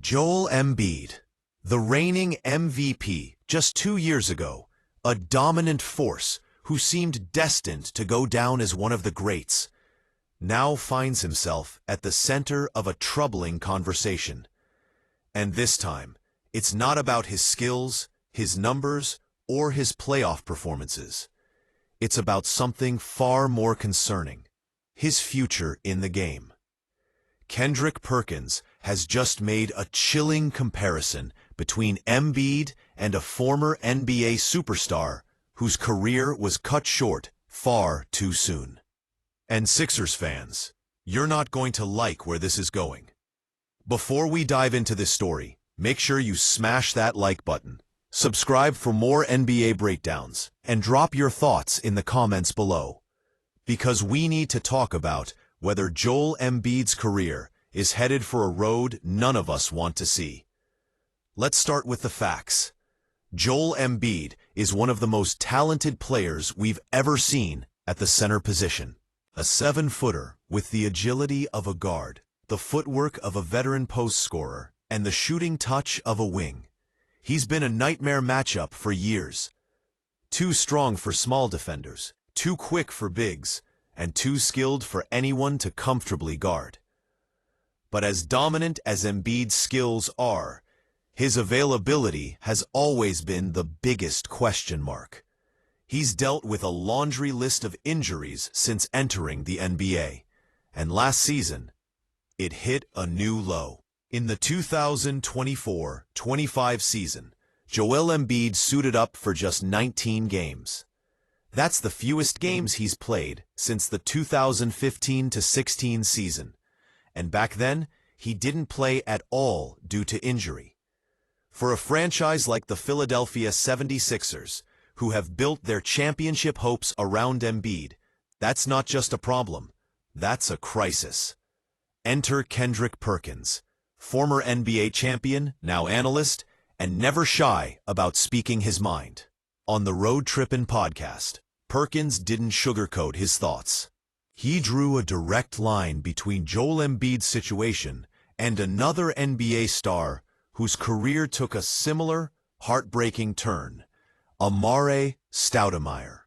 Joel Embiid, the reigning MVP just 2 years ago, a dominant force who seemed destined to go down as one of the greats, now finds himself at the center of a troubling conversation. And this time, it's not about his skills, his numbers, or his playoff performances. It's about something far more concerning: his future in the game. Kendrick Perkins has just made a chilling comparison between Embiid and a former NBA superstar whose career was cut short far too soon. And Sixers fans, you're not going to like where this is going. Before we dive into this story, make sure you smash that like button, subscribe for more NBA breakdowns, and drop your thoughts in the comments below. Because we need to talk about whether Joel Embiid's career is headed for a road none of us want to see. Let's start with the facts. Joel Embiid is one of the most talented players we've ever seen at the center position. A 7-footer with the agility of a guard, the footwork of a veteran post scorer, and the shooting touch of a wing. He's been a nightmare matchup for years. Too strong for small defenders, too quick for bigs, and too skilled for anyone to comfortably guard. But as dominant as Embiid's skills are, his availability has always been the biggest question mark. He's dealt with a laundry list of injuries since entering the NBA, and last season, it hit a new low. In the 2024-25 season, Joel Embiid suited up for just 19 games. That's the fewest games he's played since the 2015-16 season, and back then, he didn't play at all due to injury. For a franchise like the Philadelphia 76ers, who have built their championship hopes around Embiid, that's not just a problem, that's a crisis. Enter Kendrick Perkins, former NBA champion, now analyst, and never shy about speaking his mind. On the Trippin podcast, Perkins didn't sugarcoat his thoughts. He drew a direct line between Joel Embiid's situation and another NBA star whose career took a similar, heartbreaking turn: Amar'e Stoudemire.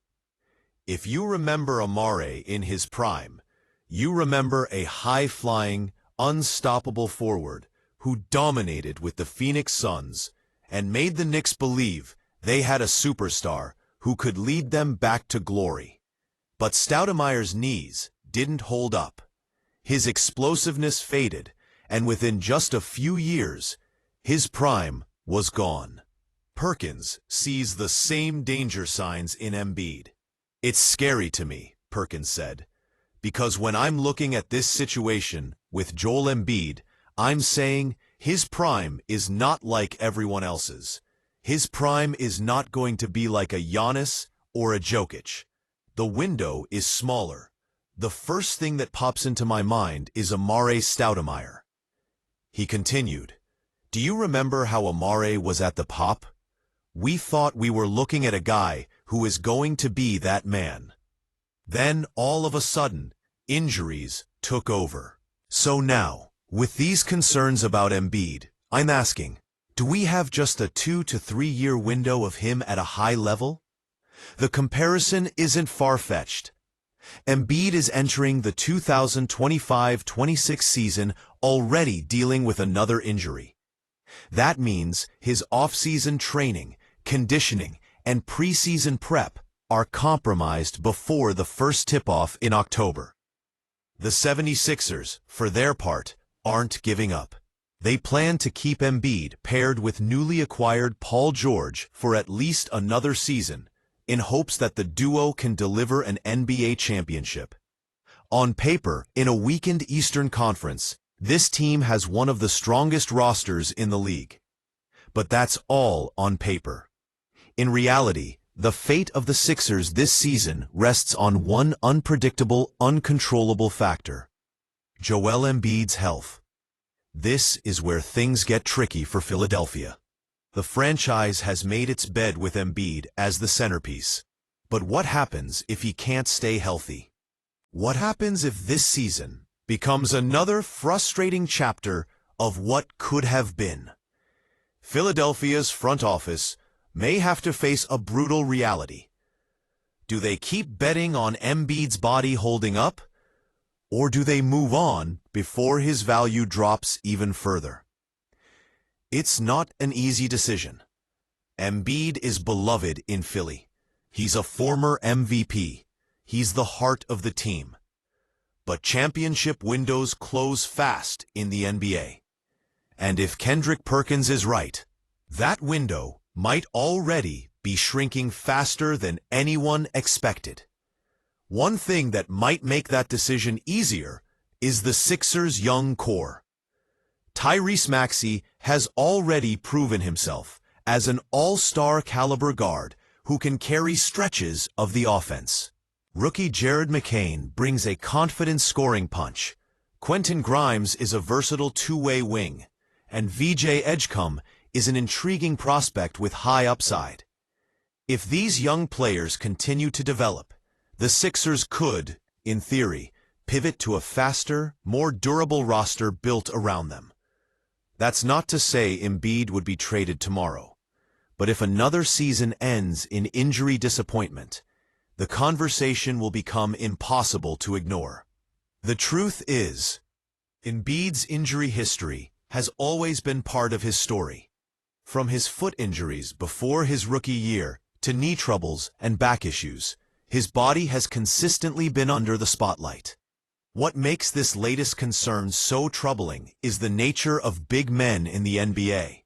If you remember Amar'e in his prime, you remember a high-flying, unstoppable forward who dominated with the Phoenix Suns and made the Knicks believe they had a superstar who could lead them back to glory. But Stoudemire's knees didn't hold up. His explosiveness faded, and within just a few years, his prime was gone. Perkins sees the same danger signs in Embiid. "It's scary to me," Perkins said, "because when I'm looking at this situation with Joel Embiid, I'm saying his prime is not like everyone else's. His prime is not going to be like a Giannis or a Jokic. The window is smaller. The first thing that pops into my mind is Amar'e Stoudemire." He continued, "Do you remember how Amar'e was at the Pop? We thought we were looking at a guy who is going to be that man. Then, all of a sudden, injuries took over. So now, with these concerns about Embiid, I'm asking, do we have just a 2 to 3 year window of him at a high level? The comparison isn't far-fetched. Embiid is entering the 2025-26 season already dealing with another injury. That means his off-season training, conditioning, and preseason prep are compromised before the first tip-off in October. The 76ers, for their part, aren't giving up. They plan to keep Embiid paired with newly acquired Paul George for at least another season, in hopes that the duo can deliver an NBA championship. On paper, in a weakened Eastern Conference, this team has one of the strongest rosters in the league. But that's all on paper. In reality, the fate of the Sixers this season rests on one unpredictable, uncontrollable factor: Joel Embiid's health. This is where things get tricky for Philadelphia. The franchise has made its bed with Embiid as the centerpiece. But what happens if he can't stay healthy? What happens if this season becomes another frustrating chapter of what could have been. Philadelphia's front office may have to face a brutal reality. Do they keep betting on Embiid's body holding up? Or do they move on before his value drops even further? It's not an easy decision. Embiid is beloved in Philly. He's a former MVP. He's the heart of the team. But championship windows close fast in the NBA. And if Kendrick Perkins is right, that window might already be shrinking faster than anyone expected. One thing that might make that decision easier is the Sixers' young core. Tyrese Maxey has already proven himself as an all-star caliber guard who can carry stretches of the offense. Rookie Jared McCain brings a confident scoring punch. Quentin Grimes is a versatile two-way wing, and VJ Edgecombe is an intriguing prospect with high upside. If these young players continue to develop, the Sixers could, in theory, pivot to a faster, more durable roster built around them. That's not to say Embiid would be traded tomorrow, but if another season ends in injury disappointment, the conversation will become impossible to ignore. The truth is, Embiid's injury history has always been part of his story. From his foot injuries before his rookie year to knee troubles and back issues, his body has consistently been under the spotlight. What makes this latest concern so troubling is the nature of big men in the NBA.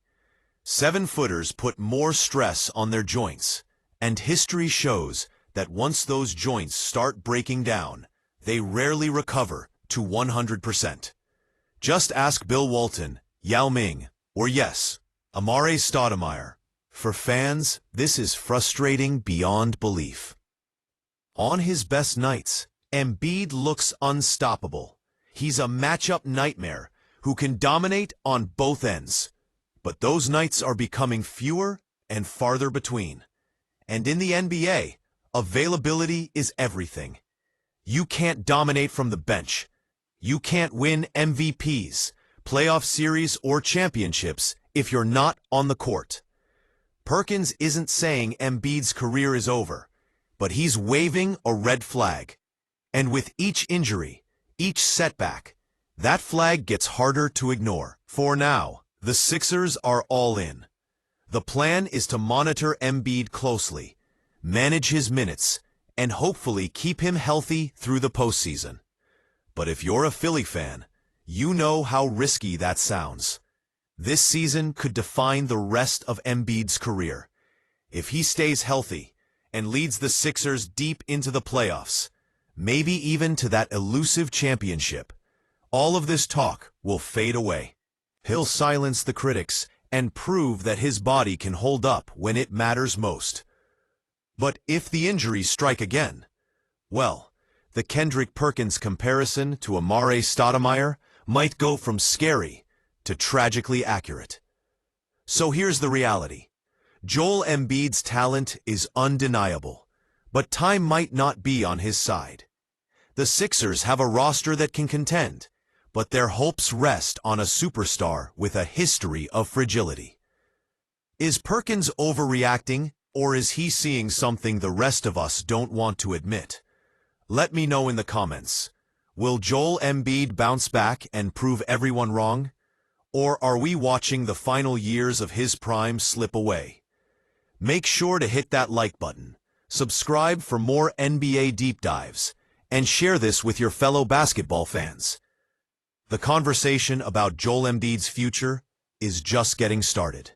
7-footers put more stress on their joints, and history shows that once those joints start breaking down, they rarely recover to 100%. Just ask Bill Walton, Yao Ming, or yes, Amar'e Stoudemire. For fans, this is frustrating beyond belief. On his best nights, Embiid looks unstoppable. He's a matchup nightmare who can dominate on both ends. But those nights are becoming fewer and farther between. And in the NBA, availability is everything. You can't dominate from the bench. You can't win MVPs, playoff series, or championships if you're not on the court. Perkins isn't saying Embiid's career is over, but he's waving a red flag. And with each injury, each setback, that flag gets harder to ignore. For now, the Sixers are all in. The plan is to monitor Embiid closely, manage his minutes, and hopefully keep him healthy through the postseason. But if you're a Philly fan, you know how risky that sounds. This season could define the rest of Embiid's career. If he stays healthy and leads the Sixers deep into the playoffs, maybe even to that elusive championship, all of this talk will fade away. He'll silence the critics and prove that his body can hold up when it matters most. But if the injuries strike again, well, the Kendrick Perkins comparison to Amar'e Stoudemire might go from scary to tragically accurate. So here's the reality. Joel Embiid's talent is undeniable, but time might not be on his side. The Sixers have a roster that can contend, but their hopes rest on a superstar with a history of fragility. Is Perkins overreacting, or is he seeing something the rest of us don't want to admit? Let me know in the comments. Will Joel Embiid bounce back and prove everyone wrong? Or are we watching the final years of his prime slip away? Make sure to hit that like button, subscribe for more NBA deep dives, and share this with your fellow basketball fans. The conversation about Joel Embiid's future is just getting started.